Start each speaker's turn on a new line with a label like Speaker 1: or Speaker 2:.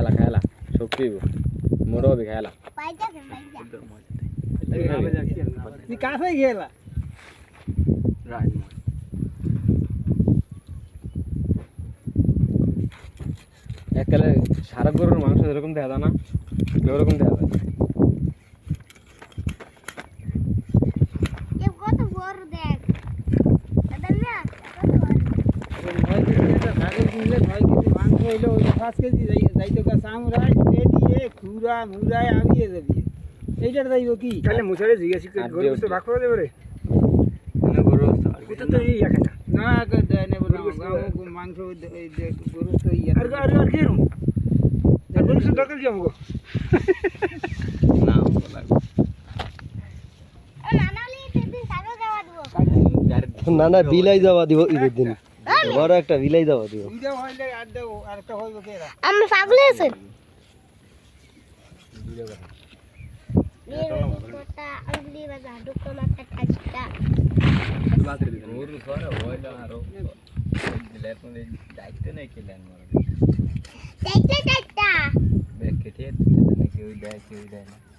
Speaker 1: খেলা খেলা শক্তি মোড়ো হবে খেলা
Speaker 2: তুই কাছে গেলা
Speaker 1: এককালে সারা গরুর মাংস এরকম দেখা যায় না ওরকম দেখা যায়
Speaker 2: মাংস হইলো 5 কেজি যাইতো গা সামরাই পেটিয়ে খুরা মুরাই আমিয়ে যাবি এইটার যাইব কি তাহলে মুছারে জিজ্ঞাসা করে গরু তো ভাগ করে দেবে রে না গরু ওটা তো ইয়া খায় না কে দেয় নেব না মাংস এই গরু তো ইয়া আর কি রুম আর গরু তো দরকার কি আমগো
Speaker 1: না বলা না না বিলাই যাওয়া দিব ঈদের দিন বড় একটা বিলাই যাওয়া দিব
Speaker 2: ভিডিও হইলে আর দাও আর একটা হইব কেরা
Speaker 3: আমি পাগল আছেন
Speaker 1: ভিডিও কর
Speaker 3: কোটা আঙ্গুলি বাজা দুকম একটা ঠাসটা
Speaker 1: বাতরে দিন ওর সরে হইলো আরো দিলে কোন দায়িত্ব নাই কেলেন মরে
Speaker 3: চাইটা চাইটা
Speaker 1: ব্যাগ কেটে কেউ দেয় না